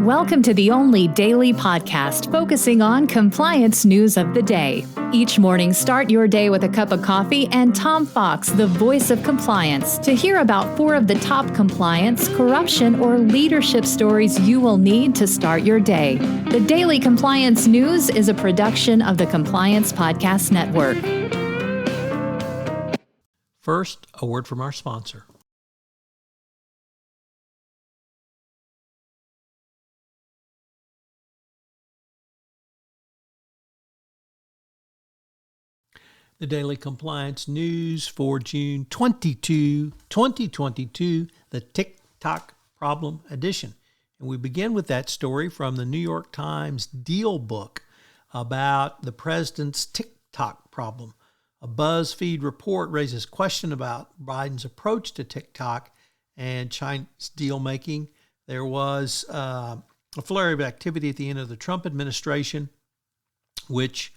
Welcome to the only daily podcast focusing on compliance news of the day. Each morning, start your day with a cup of coffee and Tom Fox, the voice of compliance, to hear about 4 of the top compliance, corruption, or leadership stories you will need to start your day. The Daily Compliance News is a production of the Compliance Podcast Network. First, a word from our sponsor. The Daily Compliance News for June 22, 2022, the TikTok Problem Edition. And we begin with that story from the New York Times Deal Book about the president's TikTok problem. A BuzzFeed report raises question about Biden's approach to TikTok and China's deal-making. There was a flurry of activity at the end of the Trump administration, which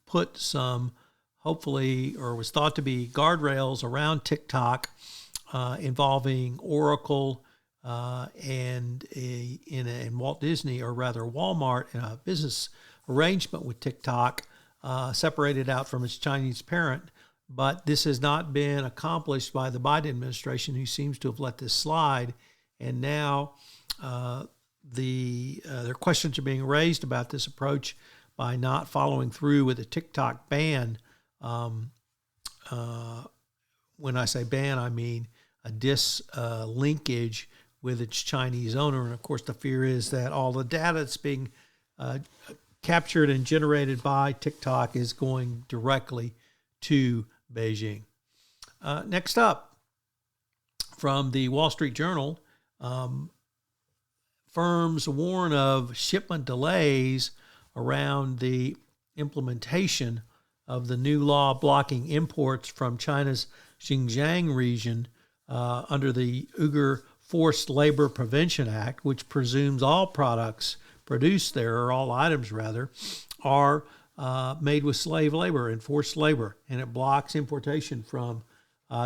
put some hopefully, or was thought to be, guardrails around TikTok involving Oracle and Walt Disney, or rather Walmart, in a business arrangement with TikTok, separated out from its Chinese parent. But this has not been accomplished by the Biden administration, who seems to have let this slide. And now their questions are being raised about this approach by not following through with a TikTok ban. When I say ban, I mean a dislinkage with its Chinese owner. And of course, the fear is that all the data that's being captured and generated by TikTok is going directly to Beijing. Next up, from the Wall Street Journal, firms warn of shipment delays around the implementation of the new law blocking imports from China's Xinjiang region under the Uyghur Forced Labor Prevention Act, which presumes all products produced there, or all items rather, are made with slave labor and forced labor, and it blocks importation from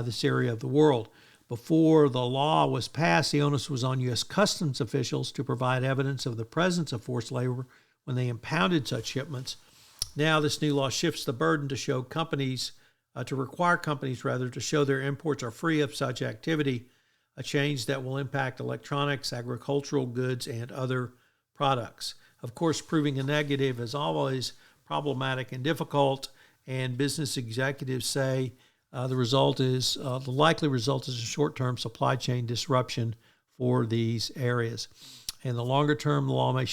this area of the world. Before the law was passed, the onus was on U.S. customs officials to provide evidence of the presence of forced labor when they impounded such shipments. Now, this new law shifts the burden to require companies to show their imports are free of such activity, a change that will impact electronics, agricultural goods, and other products. Of course, proving a negative is always problematic and difficult, and business executives say the likely result is a short-term supply chain disruption for these areas. In the longer term, the law may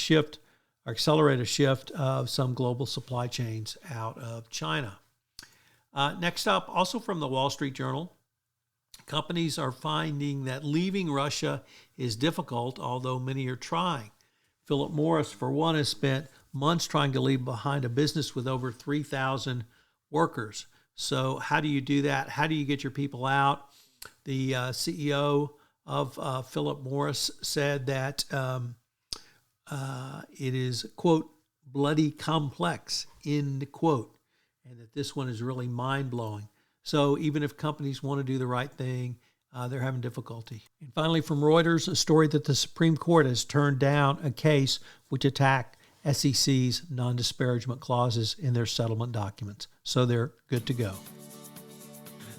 accelerate a shift of some global supply chains out of China. Next up, also from the Wall Street Journal, companies are finding that leaving Russia is difficult, although many are trying. Philip Morris, for one, has spent months trying to leave behind a business with over 3,000 workers. So how do you do that? How do you get your people out? The CEO of Philip Morris said that it is, quote, bloody complex, end quote, and that this one is really mind-blowing. So even if companies want to do the right thing, they're having difficulty. And finally, from Reuters, a story that the Supreme Court has turned down a case which attacked SEC's non-disparagement clauses in their settlement documents. So they're good to go.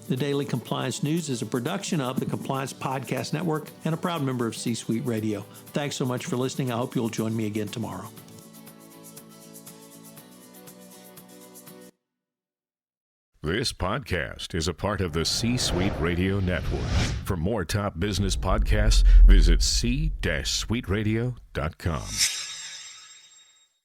The Daily Compliance News is a production of the Compliance Podcast Network and a proud member of C-Suite Radio. Thanks so much for listening. I hope you'll join me again tomorrow. This podcast is a part of the C-Suite Radio Network. For more top business podcasts, visit c-suiteradio.com.